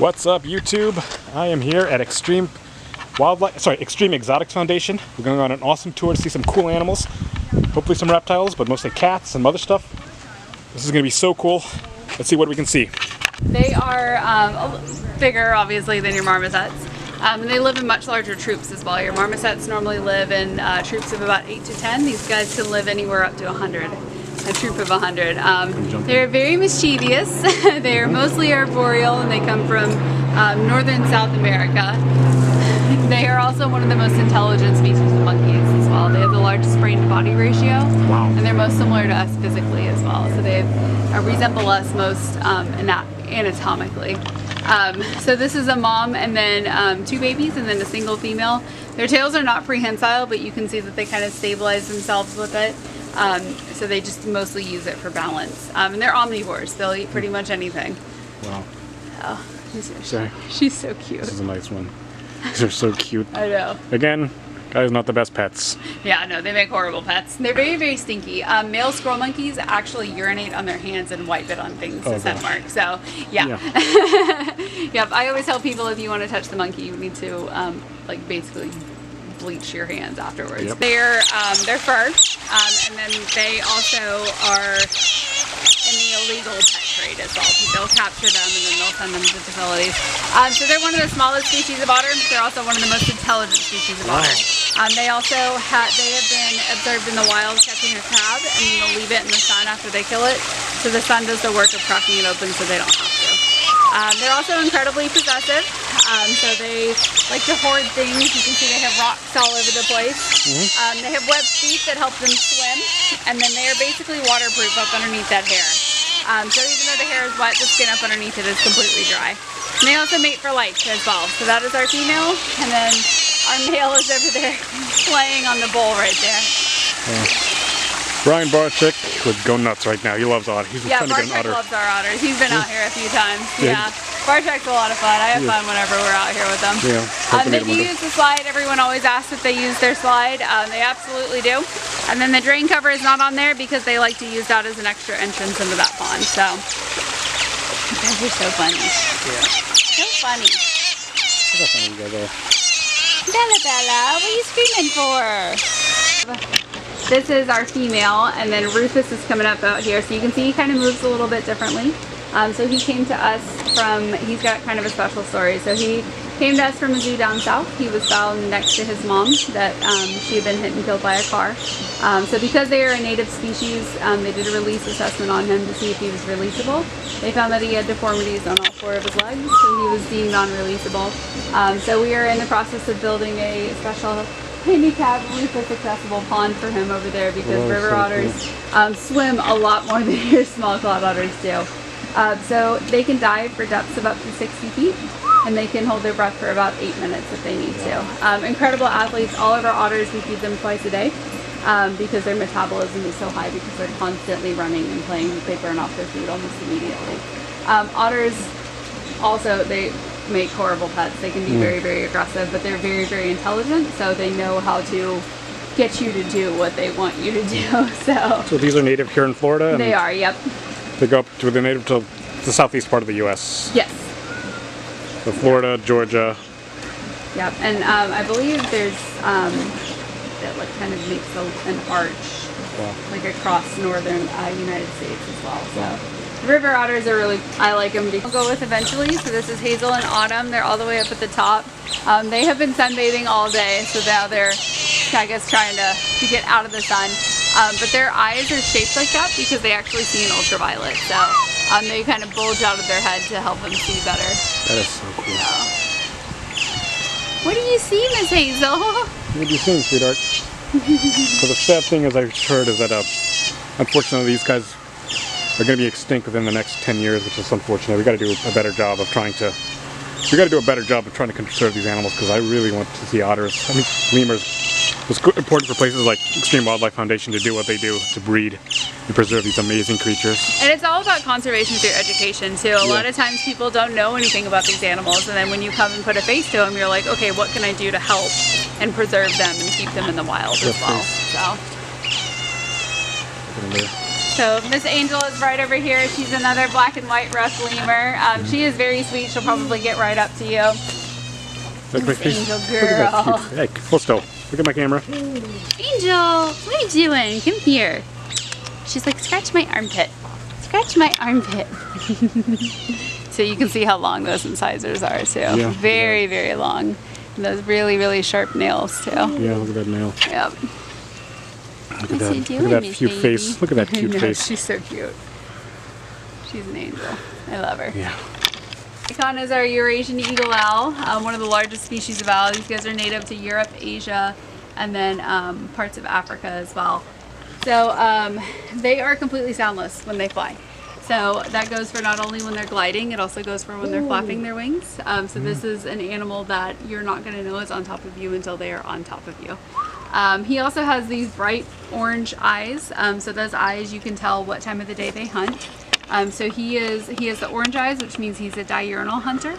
What's up, YouTube? I am here at Xtreme Exotics Foundation. We're going on an awesome tour to see some cool animals. Hopefully some reptiles, but mostly cats and other stuff. This is going to be so cool. Let's see what we can see. They are bigger, obviously, than your marmosets. And they live in much larger troops as well. Your marmosets normally live in troops of about 8 to 10. These guys can live anywhere up to 100. A troop of 100. They're very mischievous. They're mostly arboreal and they come from northern South America. They are also one of the most intelligent species of monkeys as well. They have the largest brain to body ratio. Wow. And they're most similar to us physically as well. So they resemble us most anatomically. So this is a mom and then 2 babies and then a single female. Their tails are not prehensile, but you can see that they kind of stabilize themselves with it. So they just mostly use it for balance. And they're omnivores. They'll eat pretty much anything. Wow. Oh, Sorry. She's so cute. This is a nice one. These are so cute. I know. Again, guys, not the best pets. Yeah, no, they make horrible pets. They're very, very stinky. Male squirrel monkeys actually urinate on their hands and wipe it on things to scent mark. So, yeah. Yep, I always tell people if you want to touch the monkey, you need to, like, basically bleach your hands afterwards. Yep. They're fur, and then they also are in the illegal pet trade as well. They'll capture them and then they'll send them to facilities. So they're one of the smallest species of otter. They're also one of the most intelligent species of otter. They have been observed in the wild catching a crab, and then they'll leave it in the sun after they kill it. So the sun does the work of cracking it open so they don't have to. They're also incredibly possessive. So they like to hoard things. You can see they have rocks all over the place. They have webbed feet that help them swim. And then they are basically waterproof up underneath that hair. So even though the hair is wet, the skin up underneath it is completely dry. And they also mate for life as well. So that is our female. And then our male is over there playing on the bowl right there. Brian Barczyk would go nuts right now. He loves otters. He's trying to get an otter. Loves our otters. He's been out here a few times. Yeah. Barczyk's a lot of fun. I have fun whenever we're out here with them. Yeah. They do use the slide. Everyone always asks if they use their slide. They absolutely do. And then the drain cover is not on there because they like to use that as an extra entrance into that pond. So, you guys are so funny. Yeah. So funny. Look how funny you guys are. Bella, what are you screaming for? This is our female, and then Rufus is coming up out here. So you can see he kind of moves a little bit differently. So he came to us he's got kind of a special story. So he came to us from a zoo down south. He was found next to his mom that she had been hit and killed by a car. So because they are a native species, they did a release assessment on him to see if he was releasable. They found that he had deformities on all 4 of his legs, so he was deemed unreleasable. So we are in the process of building a special handicap Rufus accessible pond for him over there because river otters swim a lot more than your small clawed otters do. So they can dive for depths of up to 60 feet and they can hold their breath for about 8 minutes if they need to. Incredible athletes. All of our otters, we feed them twice a day because their metabolism is so high because they're constantly running and playing. They burn off their food almost immediately. Otters also, they make horrible pets. They can be very, very aggressive, but they're very, very intelligent, so they know how to get you to do what they want you to do. So these are native here in Florida? They are, yep. They go up to the native to the southeast part of the U.S. Yes. So Florida, Georgia. Yep, and I believe there's that like kind of makes an arch, like across northern United States as well. So. River otters are really, I like them. I'll go with eventually. So this is Hazel and Autumn. They're all the way up at the top. They have been sunbathing all day, so now they're, I guess, trying to get out of the sun. But their eyes are shaped like that because they actually see in ultraviolet. So they kind of bulge out of their head to help them see better. That is so cool. What do you see, Miss Hazel? What do you think, sweetheart? So the sad thing, as I've heard, is that unfortunately these guys are going to be extinct within the next 10 years, which is unfortunate. We got to do a better job of trying to conserve these animals because I really want to see otters. I mean, lemurs. It's important for places like Xtreme Wildlife Foundation to do what they do to breed and preserve these amazing creatures. And it's all about conservation through education too. A lot of times people don't know anything about these animals, and then when you come and put a face to them, you're like, okay, what can I do to help and preserve them and keep them in the wild as well? So. So Miss Angel is right over here. She's another black and white rust lemur. She is very sweet. She'll probably get right up to you. Look Miss Angel girl. Look at that cute. Hey, hold still. Look at my camera. Angel, what are you doing? Come here. She's like, scratch my armpit. Scratch my armpit. So you can see how long those incisors are too. Yeah. Very, very long. And those really, really sharp nails too. Yeah, look at that nail. Yep. Look at that. Look at that cute face. Look at that cute face. She's so cute. She's an angel. I love her. Yeah. Icon is our Eurasian eagle owl, one of the largest species of owl. These guys are native to Europe, Asia, and then parts of Africa as well. So they are completely soundless when they fly. So that goes for not only when they're gliding, it also goes for when they're flapping their wings. So this is an animal that you're not going to know is on top of you until they are on top of you. He also has these bright orange eyes. So those eyes, you can tell what time of the day they hunt. So he has the orange eyes, which means he's a diurnal hunter.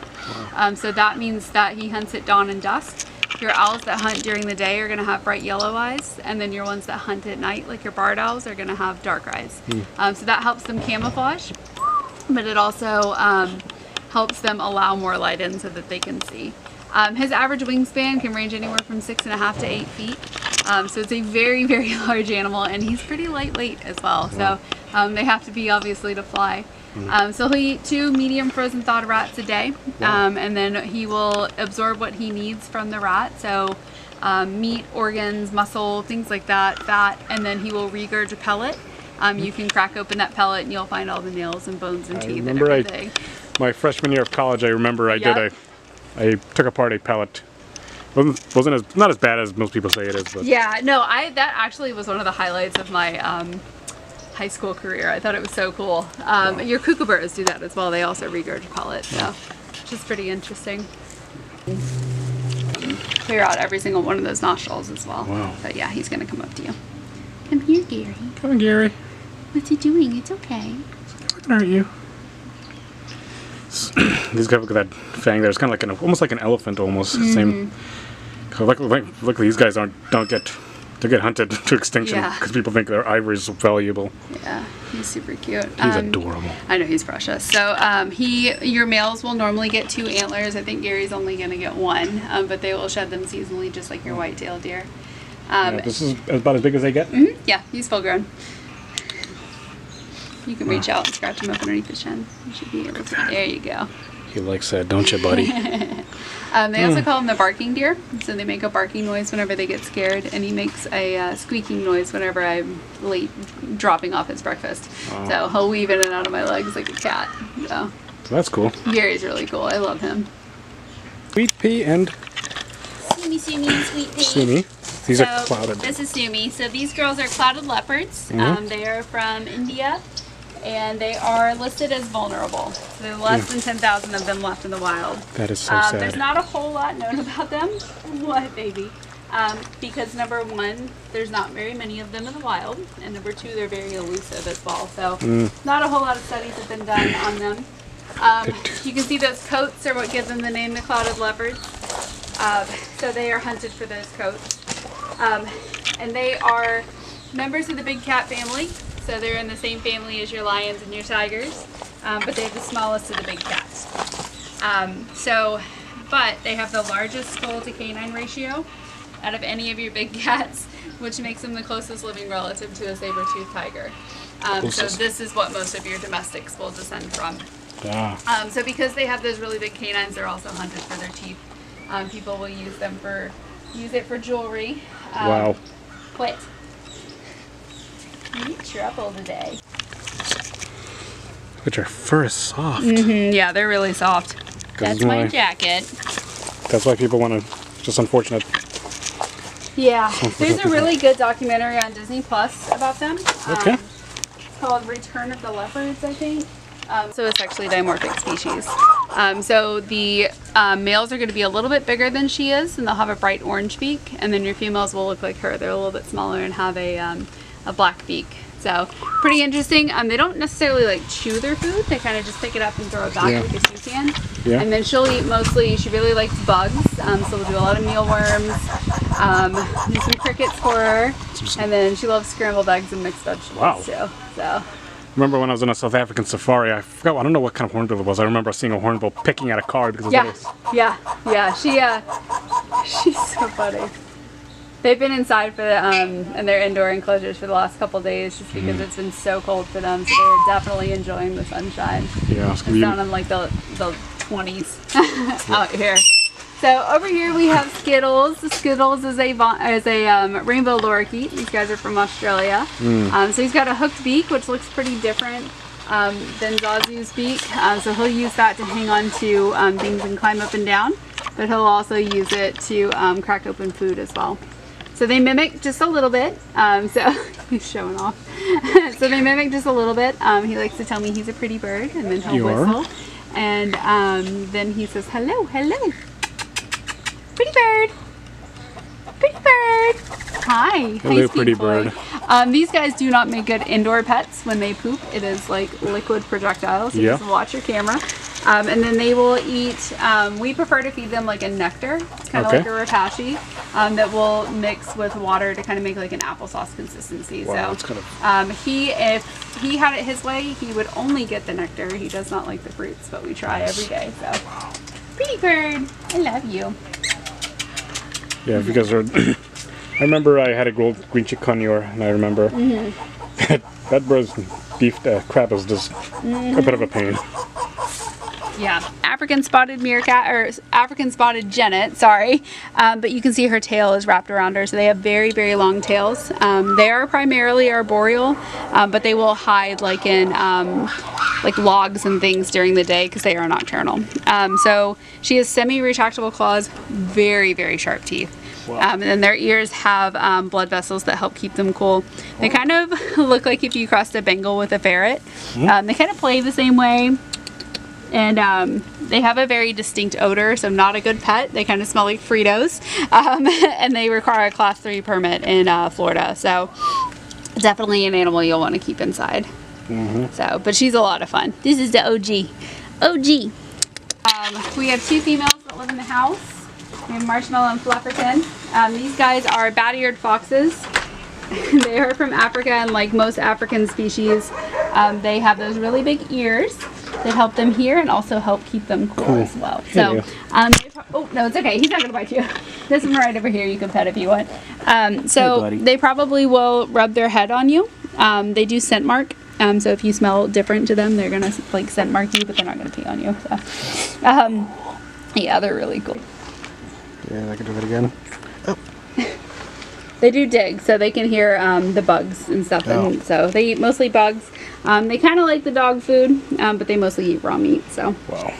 So that means that he hunts at dawn and dusk. Your owls that hunt during the day are going to have bright yellow eyes, and then your ones that hunt at night, like your barred owls, are going to have dark eyes. So that helps them camouflage, but it also helps them allow more light in so that they can see. His average wingspan can range anywhere from 6.5 to 8 feet. So it's a very, very large animal, and he's pretty lightweight as well. So they have to be obviously to fly. So he'll eat 2 medium frozen thawed rats a day, and then he will absorb what he needs from the rat. So meat, organs, muscle, things like that, fat, and then he will regurge a pellet. You can crack open that pellet and you'll find all the nails and bones and teeth and everything. My freshman year of college, I remember I took apart a pellet. Wasn't not as bad as most people say it is. But. Yeah, no, that actually was one of the highlights of my high school career. I thought it was so cool. Your kookaburras do that as well. They also regurge pellets, so which is pretty interesting. Clear out every single one of those nostrils as well. Wow. But yeah, he's gonna come up to you. Come here, Gary. Come on, Gary. What's he doing? It's okay. I can hurt you. These guys, look at that fang there. It's kind of like almost like an elephant, almost. Same. Look, these guys don't get hunted to extinction because people think their ivory is valuable. Yeah, he's super cute. He's adorable. I know, he's precious. So your males will normally get 2 antlers. I think Gary's only gonna get 1, but they will shed them seasonally, just like your white-tailed deer. This is about as big as they get? Yeah, he's full grown. You can reach out and scratch him up underneath his chin. You should be able to. There you go. He likes that, don't you, buddy? They also call him the barking deer. So they make a barking noise whenever they get scared, and he makes a squeaking noise whenever I'm late dropping off his breakfast. So he'll weave in and out of my legs like a cat. So that's cool. Gary's really cool. I love him. Sweet pea and Sumi, sweet pea. Sumi. These are clouded. This is Sumi. So these girls are clouded leopards. They are from India, and they are listed as vulnerable. So there are less than 10,000 of them left in the wild. That is so sad. There's not a whole lot known about them. What, baby? Because number 1, there's not very many of them in the wild, and number 2, they're very elusive as well. So not a whole lot of studies have been done on them. You can see those coats are what give them the name the clouded leopards. So they are hunted for those coats. And they are members of the big cat family. So they're in the same family as your lions and your tigers, but they're the smallest of the big cats. But they have the largest skull to canine ratio out of any of your big cats, which makes them the closest living relative to a saber-toothed tiger. So this is what most of your domestics will descend from. So because they have those really big canines, they're also hunted for their teeth. People will use it for jewelry. Wow. Quit. You need trouble today. Which are fur is soft. Yeah, they're really soft. That's my jacket. That's why people want to. Just unfortunate. Yeah, there's a really good documentary on Disney Plus about them. Okay. It's called Return of the Leopards, I think. So it's actually a dimorphic species. So the males are going to be a little bit bigger than she is, and they'll have a bright orange beak, and then your females will look like her. They're a little bit smaller and have a black beak. So pretty interesting. They don't necessarily like chew their food. They kind of just pick it up and throw it back like a toucan. Yeah. And then she'll eat mostly, she really likes bugs. So we'll do a lot of mealworms, do some crickets for her. And then she loves scrambled eggs and mixed vegetables too. So. Remember when I was on a South African safari, I forgot, I don't know what kind of hornbill it was. I remember seeing a hornbill picking at a car because it was she's so funny. They've been inside for the, in their indoor enclosures for the last couple of days just because it's been so cold for them. So they're definitely enjoying the sunshine. Yeah, it's down in like the 20s out here. So over here we have Skittles. Skittles is a rainbow lorikeet. These guys are from Australia. So he's got a hooked beak, which looks pretty different than Zazu's beak. So he'll use that to hang on to things and climb up and down. But he'll also use it to crack open food as well. So they mimic just a little bit. So he's showing off. So they mimic just a little bit. He likes to tell me he's a pretty bird, and then he'll whistle. And then he says, hello, hello. Pretty bird. Pretty bird. Hi. Hello, pretty bird. These guys do not make good indoor pets when they poop. It is like liquid projectiles. So just watch your camera. And then they will eat, we prefer to feed them like a nectar. It's kind of like a rapashi that will mix with water to kind of make like an applesauce consistency. Wow, so if he had it his way, he would only get the nectar. He does not like the fruits, but we try every day. So, pretty bird, I love you. Yeah, because I remember I had a green chick conure, and I remember that bird's beef crab is just a bit of a pain. Yeah, African spotted meerkat, or African spotted genet, sorry. But you can see her tail is wrapped around her, so they have very, very long tails. They are primarily arboreal, but they will hide like in like logs and things during the day because they are nocturnal. So she has semi-retractable claws, very, very sharp teeth. And then their ears have blood vessels that help keep them cool. They kind of look like if you crossed a Bengal with a ferret. They kind of play the same way. And they have a very distinct odor, so not a good pet. They kind of smell like Fritos. And they require a Class 3 permit in Florida. So definitely an animal you'll want to keep inside. So, but she's a lot of fun. This is the OG. OG. We have two females that live in the house. We have Marshmallow and Flufferton. These guys are Badeared Foxes. They are from Africa, and like most African species, they have those really big ears that help them hear and also help keep them cool as well. So, oh no, it's okay. He's not gonna bite you. This one right over here, you can pet if you want. So they probably will rub their head on you. They do scent mark. So if you smell different to them, they're gonna like scent mark you, but they're not gonna pee on you. So, yeah, they're really cool. Yeah, I can do that again. Oh. They do dig, so they can hear the bugs and stuff. And so they eat mostly bugs. They kind of like the dog food, but they mostly eat raw meat. So. Wow.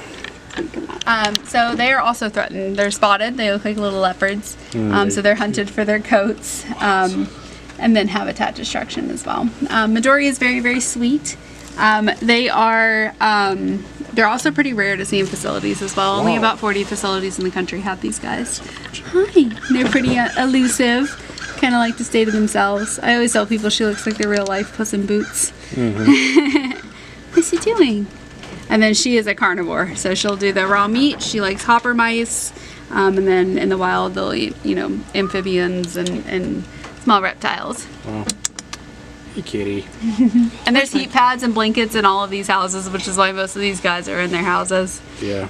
So they are also threatened. They're spotted. They look like little leopards. So they're hunted for their coats, and then habitat destruction as well. Midori is very, very sweet. They're also pretty rare to see in facilities as well. Only about 40 facilities in the country have these guys. Hi. They're pretty elusive. Kind of like to stay to themselves. I always tell people she looks like the real life Puss in Boots. What's she doing? And then she is a carnivore, so she'll do the raw meat. She likes hopper mice, and then in the wild they'll eat, you know, amphibians and small reptiles. Wow. Hey, kitty. And there's heat pads and blankets in all of these houses, which is why most of these guys are in their houses. Yeah.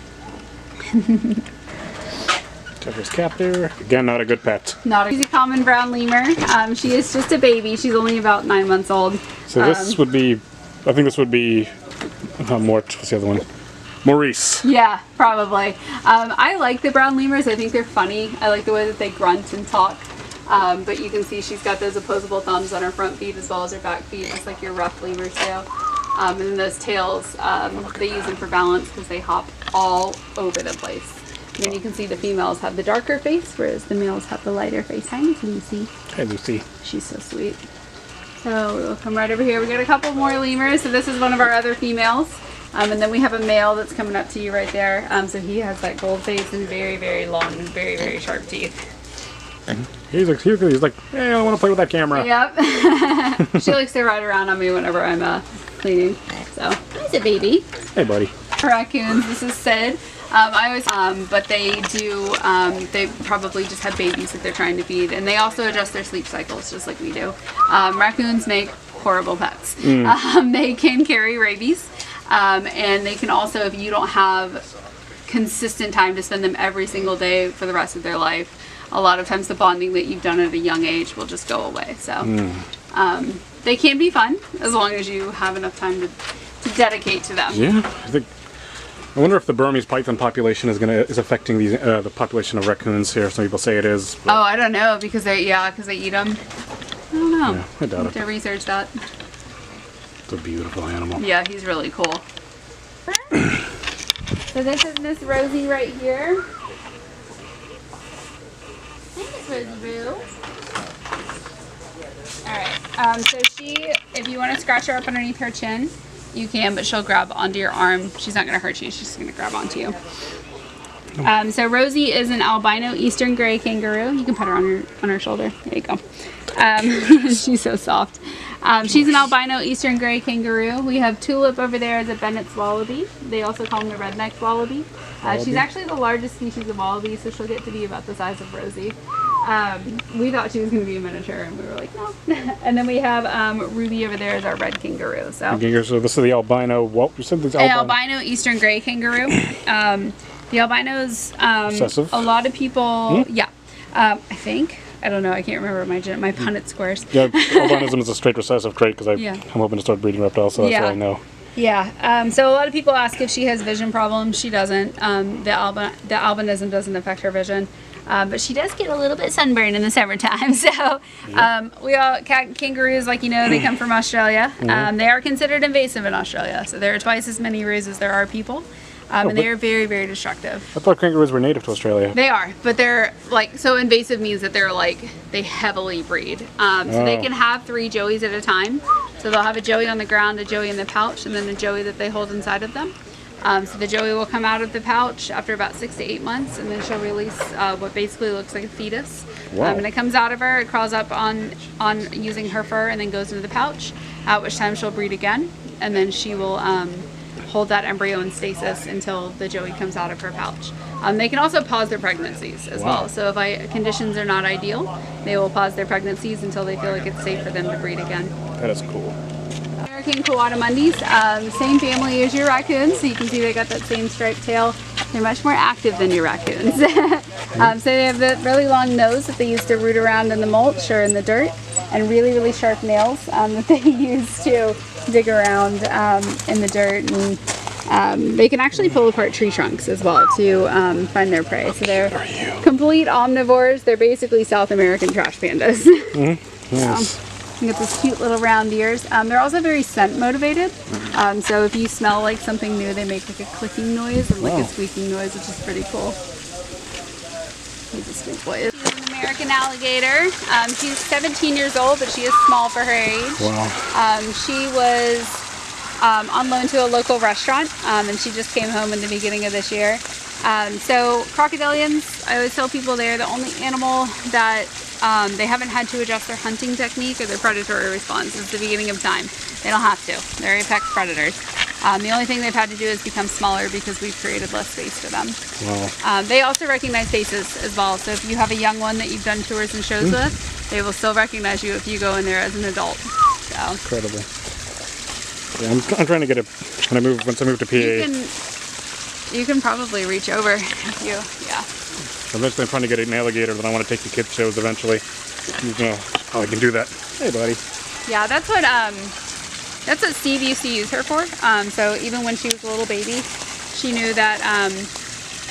Tucker's cat there. Again, not a good pet. She's a common brown lemur. She is just a baby. She's only about 9 months old. So this would be, I think this would be, what's the other one? Maurice. Yeah, probably. I like the brown lemurs. I think they're funny. I like the way that they grunt and talk. But you can see she's got those opposable thumbs on her front feet as well as her back feet, just like your rough lemurs do. And then those tails, they use them for balance because they hop all over the place. And then you can see the females have the darker face, whereas the males have the lighter face. Hi, Lucy. Hi, Lucy. She's so sweet. So we'll come right over here. We got a couple more lemurs. So this is one of our other females. And then we have a male that's coming up to you right there. So he has that gold face and very, very long, very, very sharp teeth. He's like, hey, I want to play with that camera. Yep. She likes to ride around on me whenever I'm cleaning. So, he's a baby. Hey, buddy. Raccoons, this is Sid. But they do, they probably just have babies that they're trying to feed, and they also adjust their sleep cycles just like we do. Raccoons make horrible pets. They can carry rabies, and they can also, if you don't have consistent time to spend them every single day for the rest of their life, a lot of times the bonding that you've done at a young age will just go away. So they can be fun as long as you have enough time to dedicate to them. Yeah, I wonder if the Burmese python population is affecting the population of raccoons here. Some people say it is. Oh, I don't know, because they eat them. I don't know. Yeah, I doubt it. To research that. It's a beautiful animal. Yeah, he's really cool. So this is Miss Rosie right here. Hey, Miss Rosie Boo. Alright, so if you want to scratch her up underneath her chin, you can, but she'll grab onto your arm. She's not going to hurt you, she's just going to grab onto you. So Rosie is an albino eastern gray kangaroo. You can put her on her shoulder. There you go. She's so soft. She's an albino eastern gray kangaroo. We have Tulip over there as a Bennett's wallaby. They also call him the redneck wallaby. She's actually the largest species of wallaby, so she'll get to be about the size of Rosie. We thought she was going to be a miniature, and we were like, no. And then we have Ruby over there as our red kangaroo. So this is the albino. What you said? This albino eastern gray kangaroo. The albinos. Recessive? A lot of people. Yeah. I think. I don't know. I can't remember my Punnett squares. Yeah, albinism is a straight recessive trait because I'm hoping to start breeding reptiles, so that's what I know. Yeah. So a lot of people ask if she has vision problems. She doesn't. The albinism doesn't affect her vision. But she does get a little bit sunburned in the summertime. So kangaroos, like you know, they come from Australia. They are considered invasive in Australia. So there are twice as many roos as there are people. And they are very, very destructive. I thought kangaroos were native to Australia. They are, but they're like, so invasive means that they heavily breed. So they can have 3 joeys at a time. So they'll have a joey on the ground, a joey in the pouch, and then a joey that they hold inside of them. So the joey will come out of the pouch after about 6 to 8 months, and then she'll release what basically looks like a fetus. And it comes out of her, it crawls up on using her fur, and then goes into the pouch, at which time she'll breed again, and then she will hold that embryo in stasis until the joey comes out of her pouch. They can also pause their pregnancies as well. So if conditions are not ideal, they will pause their pregnancies until they feel like it's safe for them to breed again. That is cool. American Coatimundis, same family as your raccoons, so you can see they got that same striped tail. They're much more active than your raccoons. So they have the really long nose that they use to root around in the mulch or in the dirt, and really, really sharp nails that they use to dig around in the dirt. And they can actually pull apart tree trunks as well to find their prey. So they're complete omnivores. They're basically South American trash pandas. Yes. You get these cute little round ears. They're also very scent motivated. So if you smell like something new, they make like a clicking noise and like a squeaking noise, which is pretty cool. He's a sweet boy. She's an American alligator. She's 17 years old, but she is small for her age. She was on loan to a local restaurant, and she just came home in the beginning of this year. So crocodilians, I always tell people they're the only animal that they haven't had to adjust their hunting technique or their predatory response since the beginning of time. They don't have to. They're apex predators. The only thing they've had to do is become smaller because we've created less space for them. They also recognize faces as well. So if you have a young one that you've done tours and shows with, they will still recognize you if you go in there as an adult. So. Incredible. Yeah, I'm trying to get it once I move to PA. You can probably reach over if you, Eventually I'm trying to get an alligator that I want to take to kids shows eventually. You know how I can do that. Hey buddy. Yeah, that's what Steve used to use her for. So even when she was a little baby, she knew that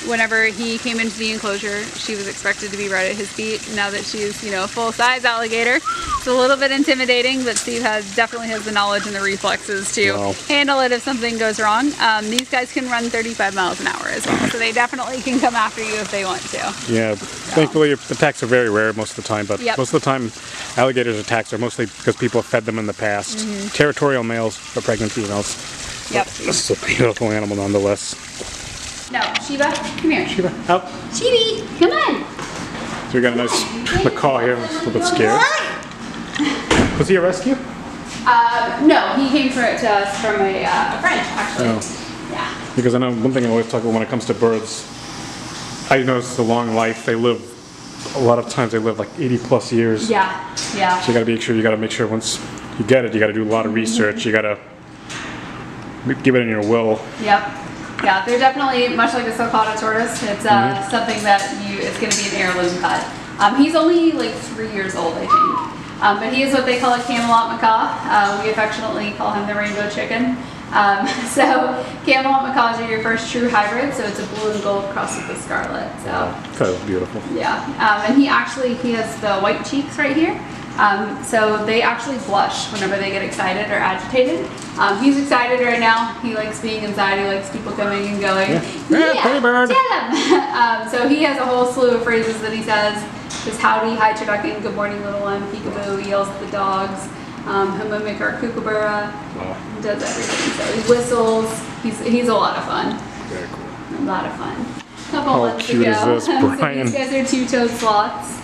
whenever he came into the enclosure, she was expected to be right at his feet. Now that she's, a full-size alligator, it's a little bit intimidating, but Steve definitely has the knowledge and the reflexes to handle it if something goes wrong. These guys can run 35 miles an hour as well, so they definitely can come after you if they want to. Yeah, thankfully attacks are very rare most of the time, but most of the time alligators' attacks are mostly because people have fed them in the past. Territorial males for pregnant females. Yep. This is a beautiful animal nonetheless. No, Shiva, come here. Shiva, out. Chibi, come on. So we got a nice macaw here. I'm a little bit scared. Was he a rescue? No, he came to us from a friend, actually. Oh. Yeah. Because I know one thing I always talk about when it comes to birds, I notice the long life. They live, a lot of times they live like 80 plus years. Yeah, yeah. So you gotta make sure once you get it, you gotta do a lot of research. You gotta give it in your will. Yep. Yeah, they're definitely, much like the sulcata tortoise, it's something that it's going to be an heirloom cut. He's only like 3 years old, I think. But he is what they call a Camelot macaw. We affectionately call him the rainbow chicken. So Camelot macaws are your first true hybrid, so it's a blue and gold crossed with the scarlet. So That was beautiful. yeah, and he has the white cheeks right here. So they actually blush whenever they get excited or agitated. He's excited right now. He likes being inside. He likes people coming and going. Yeah, pretty bird. Tell him. So he has a whole slew of phrases that he says. Just howdy, hi turducken, good morning little one, peekaboo. He yells at the dogs. He'll mimic our kookaburra. Wow. He does everything. So he whistles. He's a lot of fun. Very cool. A lot of fun. Couple How months cute ago. is this, Brian? So these guys are two-toed sloths.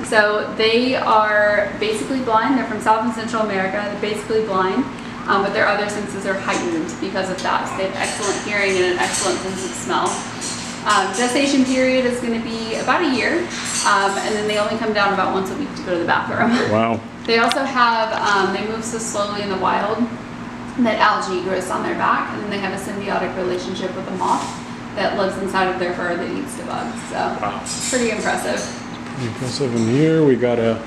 So they are basically blind. They're from South and Central America. They're basically blind, but their other senses are heightened because of that. So they have excellent hearing and an excellent sense of smell. Gestation period is going to be about a year, and then they only come down about once a week to go to the bathroom. Wow. They also have, they move so slowly in the wild that algae grows on their back, and then they have a symbiotic relationship with a moth that lives inside of their fur that eats the bugs. So Wow. it's pretty impressive. Impressive. In here we got a.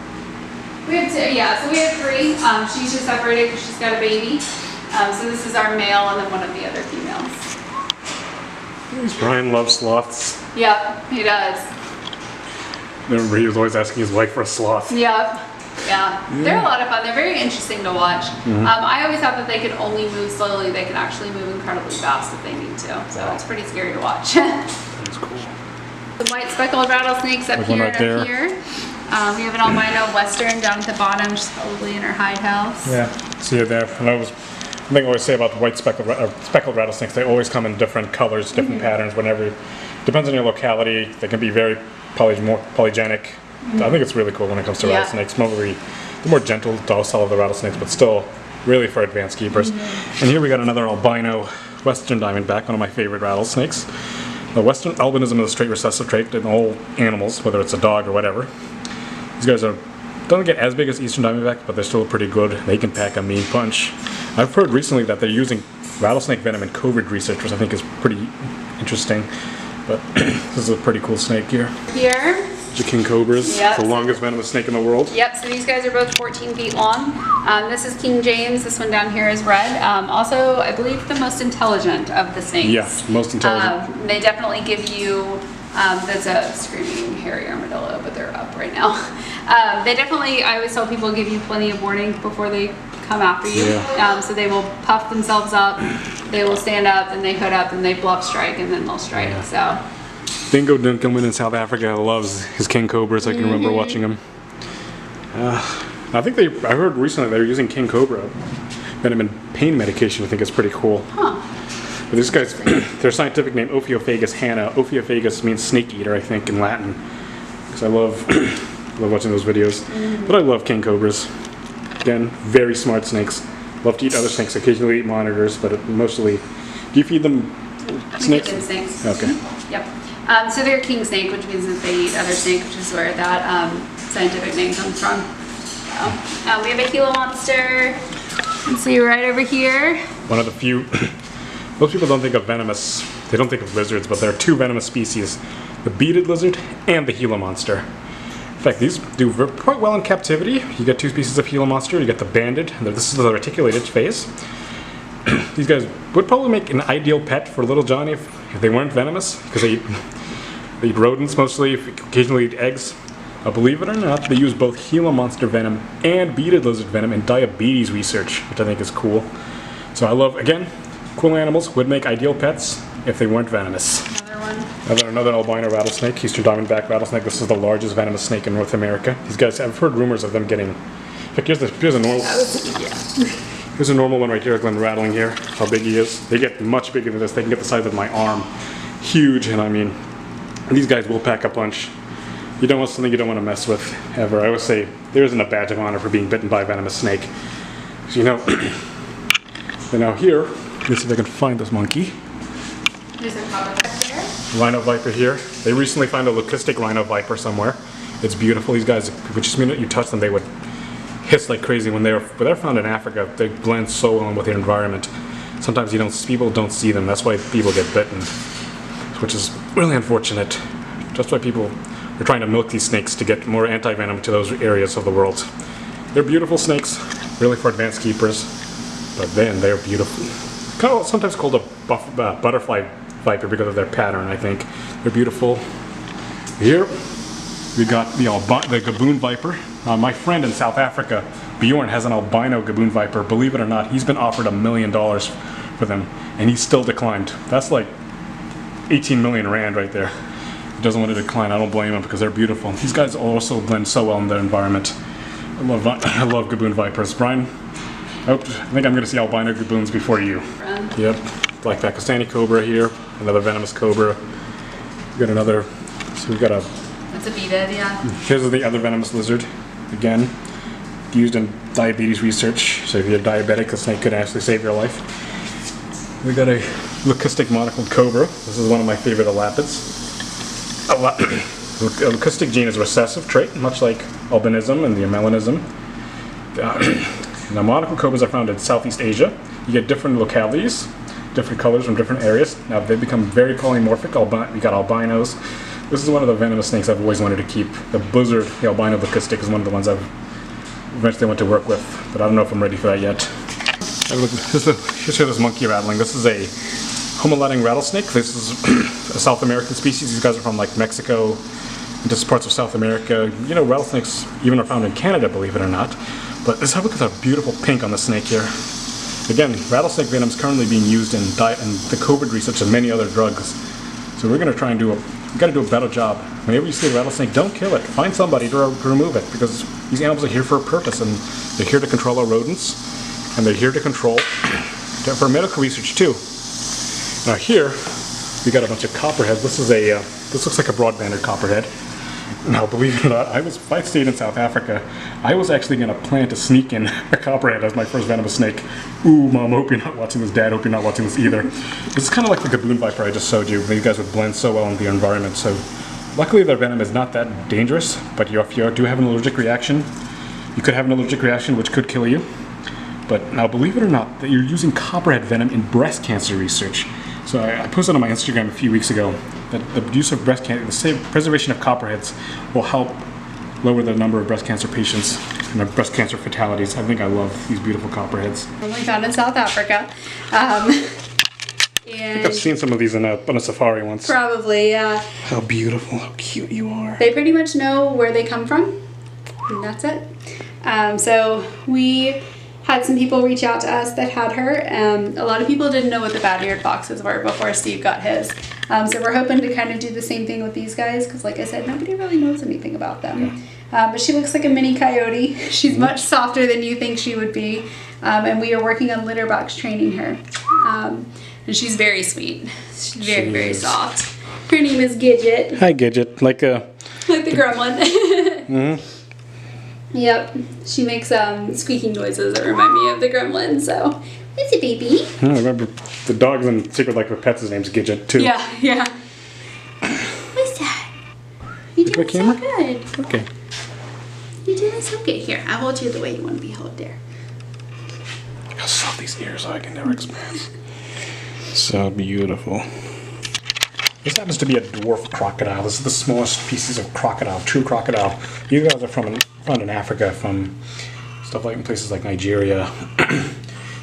We have two, yeah, so we have three. She's just separated because she's got a baby. So this is our male and then one of the other females. Brian loves sloths. Yep, he does. Remember, he was always asking his wife for a sloth. Yep. Yeah, they're a lot of fun. They're very interesting to watch. I always thought that they could only move slowly. They can actually move incredibly fast if they need to. So it's pretty scary to watch. That's cool. The white speckled rattlesnakes up There's one here right and up there. here. We have an albino western down at the bottom. She's probably in her hide house. Yeah. See it there. And one thing I always say about the white speckled rattlesnakes, they always come in different colors, different patterns. Whenever depends on your locality, they can be very more polygenic. I think it's really cool when it comes to rattlesnakes. Mostly the more gentle, docile of the rattlesnakes, but still really for advanced keepers. And here we got another albino western diamondback, one of my favorite rattlesnakes. The western albinism is a straight recessive trait in all animals, whether it's a dog or whatever. These guys don't get as big as eastern diamondback, but they're still pretty good. They can pack a mean punch. I've heard recently that they're using rattlesnake venom in COVID research, which I think is pretty interesting. But this is a pretty cool snake here. Here. The king cobras, Yep. the longest venomous snake in the world. Yep, so these guys are both 14 feet long. This is King James. This one down here is red. Also, I believe the most intelligent of the snakes. Yeah, most intelligent. They definitely give you, that's a screaming hairy armadillo, but they're up right now. They definitely, I always tell people, give you plenty of warning before they come after you. Yeah. So they will puff themselves up, they will stand up, and they hood up, and they bluff strike, and then they'll strike. So. Dingo Dunkelman in South Africa loves his king cobras. I can remember watching him. I think I heard recently they're using king cobra venom in pain medication. I think it's pretty cool. Huh. But these guys, their scientific name Ophiophagus hanna. Ophiophagus means snake eater, I think, in Latin. Because I love watching those videos. But I love king cobras. Again, very smart snakes. Love to eat other snakes. Occasionally eat monitors, but mostly. Do you feed them snakes? We feed them snakes. Okay. Yep. So they're king snake, which means that they eat other snake, which is where that scientific name comes from. So, we have a Gila Monster. You can see right over here. One of the few. Most people don't think of venomous. They don't think of lizards, but there are two venomous species: the beaded lizard and the Gila Monster. In fact, these do quite well in captivity. You get two species of Gila Monster. You get the banded. This is the reticulated phase. These guys would probably make an ideal pet for little Johnny if they weren't venomous, because they eat rodents mostly, occasionally eat eggs. Believe it or not, they use both Gila Monster venom and beaded lizard venom in diabetes research, which I think is cool. So I love, again, cool animals would make ideal pets if they weren't venomous. Another one. Another albino rattlesnake, eastern diamondback rattlesnake. This is the largest venomous snake in North America. These guys, I've heard rumors of them getting. In fact, here's a normal. Here's a normal one right here, Glenn rattling here. How big he is. They get much bigger than this. They can get the size of my arm. Huge, and I mean, these guys will pack a punch. You don't want something you don't want to mess with ever. I always say there isn't a badge of honor for being bitten by a venomous snake. So, now here, let's see if I can find this monkey. There's a Copperhead there. Rhino viper here. They recently found a leucistic rhino viper somewhere. It's beautiful. These guys, just the minute you touch them, they would hiss like crazy. When they're found in Africa, they blend so well with their environment. Sometimes people don't see them. That's why people get bitten, which is really unfortunate. That's why people are trying to milk these snakes to get more anti-venom to those areas of the world. They're beautiful snakes, really for advanced keepers, but then they're beautiful. Sometimes called a butterfly viper because of their pattern, I think. They're beautiful. Here, we got the gaboon viper. My friend in South Africa, Bjorn, has an albino gaboon viper. Believe it or not, he's been offered $1 million for them, and he's still declined. That's like 18 million rand right there. He doesn't want to decline. I don't blame him because they're beautiful. These guys also blend so well in their environment. I love gaboon vipers. Brian, I think I'm going to see albino gaboons before you. Yep. Black Pakistani cobra here. Another venomous cobra. We got another. So we got a. It's a beaded, yeah. Here's the other venomous lizard. Again, used in diabetes research. So if you're diabetic, the snake could actually save your life. We got a leucistic monocled cobra. This is one of my favorite elapids. A leucistic gene is a recessive trait, much like albinism and the melanism. Now, monocled cobras are found in Southeast Asia. You get different localities, different colors from different areas. Now, they become very polymorphic. We got albinos. This is one of the venomous snakes I've always wanted to keep. The buzzard, the albino leucistic, is one of the ones I've eventually want to work with, but I don't know if I'm ready for that yet. Here's this monkey rattling. This is a homoletting rattlesnake. This is a South American species. These guys are from like Mexico and just parts of South America. Rattlesnakes even are found in Canada, believe it or not. But let's have a look at that beautiful pink on the snake here. Again, rattlesnake venom is currently being used in the COVID research and many other drugs. So we're going to try and we got to do a better job. Whenever you see a rattlesnake, don't kill it. Find somebody to remove it, because these animals are here for a purpose, and they're here to control our rodents, and they're here to control for medical research too. Now here, we got a bunch of copperheads. This looks like a broad-banded copperhead. Now, believe it or not, if I stayed in South Africa, I was actually going to plan to sneak in a copperhead as my first venomous snake. Ooh, Mom, hope you're not watching this. Dad, hope you're not watching this either. This is kind of like the gaboon viper I just showed you. These guys would blend so well in the environment. So, luckily, their venom is not that dangerous. But if you do have an allergic reaction, you could have an allergic reaction which could kill you. But now, believe it or not, that you're using copperhead venom in breast cancer research. So I posted on my Instagram a few weeks ago that the use of the preservation of copperheads will help lower the number of breast cancer patients and the breast cancer fatalities. I think I love these beautiful copperheads. Only found in South Africa. I think I've seen some of these on a safari once. Probably, yeah. How beautiful, how cute you are. They pretty much know where they come from, and that's it. So we had some people reach out to us that had her. A lot of people didn't know what the Badeared Foxes were before Steve got his. So we're hoping to kind of do the same thing with these guys, because like I said, nobody really knows anything about them. Yeah. But she looks like a mini coyote. She's much softer than you think she would be. And we are working on litter box training her. And she's very sweet. She's very, very soft. Her name is Gidget. Hi, Gidget. Like the gremlin. Mm-hmm. Yep, she makes squeaking noises that remind me of the gremlin, so it's a baby. I remember the dogs in Secret Life of Pets' name's Gidget too. Yeah. What's that? You're doing so good. Okay. You're doing so good. Here, I'll hold you the way you want to be held there. How soft these ears are, I can never express. So beautiful. This happens to be a dwarf crocodile. This is the smallest species of crocodile, true crocodile. You guys are found in Africa, from stuff like in places like Nigeria.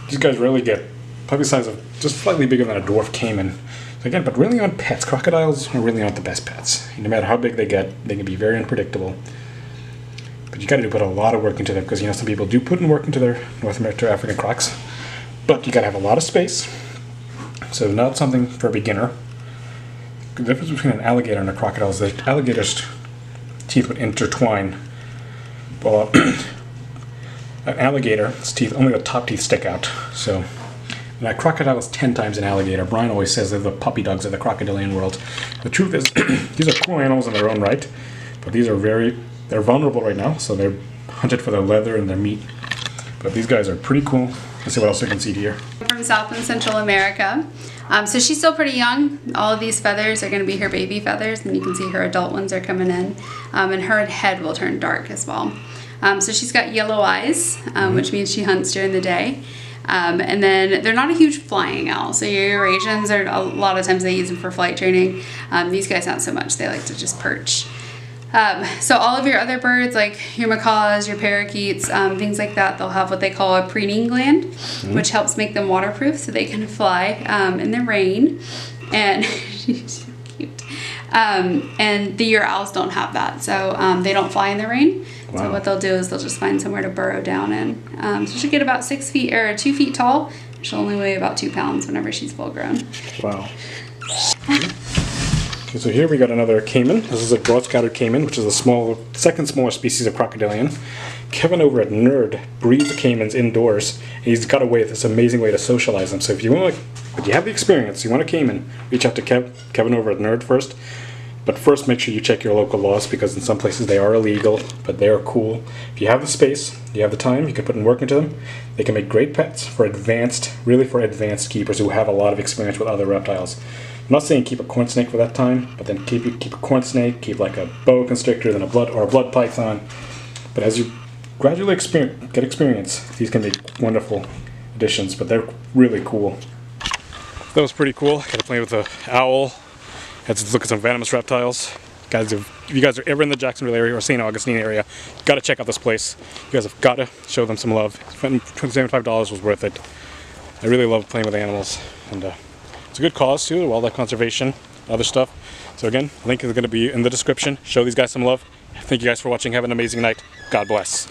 These guys really get probably the size of just slightly bigger than a dwarf Cayman. So again, but really on pets, crocodiles are really not the best pets. No matter how big they get, they can be very unpredictable. But you got to put a lot of work into them, because some people do put in work into their North American African crocs. But you got to have a lot of space. So not something for a beginner. The difference between an alligator and a crocodile is that alligator's teeth would intertwine. Well, an alligator's teeth, only the top teeth stick out. So, and a crocodile is 10 times an alligator. Brian always says they're the puppy dogs of the crocodilian world. The truth is, these are cool animals in their own right, But these are they're vulnerable right now, so they're hunted for their leather and their meat. But these guys are pretty cool. Let's see what else you can see here. From South and Central America. So she's still pretty young. All of these feathers are going to be her baby feathers, and you can see her adult ones are coming in. And her head will turn dark as well. So she's got yellow eyes, which means she hunts during the day. And then they're not a huge flying owl. So your Eurasians, are a lot of times they use them for flight training. These guys not so much. They like to just perch. So all of your other birds, like your macaws, your parakeets, things like that, they'll have what they call a preening gland, which helps make them waterproof so they can fly in the rain. And she's so cute. And your owls don't have that, so they don't fly in the rain. Wow. So what they'll do is they'll just find somewhere to burrow down in. So she'll get about 6 feet or 2 feet tall. She'll only weigh about 2 pounds whenever she's full grown. Wow. Okay, so here we got another Cayman. This is a broad-scattered Cayman, which is the second smallest species of crocodilian. Kevin over at Nerd breeds the Caymans indoors, and he's got this amazing way to socialize them. So if you have the experience, you want a Cayman, reach out to Kevin over at Nerd first. But first, make sure you check your local laws, because in some places they are illegal, but they are cool. If you have the space, you have the time, you can put in work into them. They can make great pets for advanced keepers who have a lot of experience with other reptiles. I'm not saying keep a corn snake for that time, but then keep a corn snake, keep like a boa constrictor, then a blood python. But as you gradually get experience, these can be wonderful additions, but they're really cool. That was pretty cool. Got to play with the owl. Had to look at some venomous reptiles. Guys, if you guys are ever in the Jacksonville area or St. Augustine area, you got to check out this place. You guys have got to show them some love. $75 was worth it. I really love playing with animals, and it's a good cause too, wildlife conservation, other stuff. So again, link is going to be in the description. Show these guys some love. Thank you guys for watching. Have an amazing night. God bless.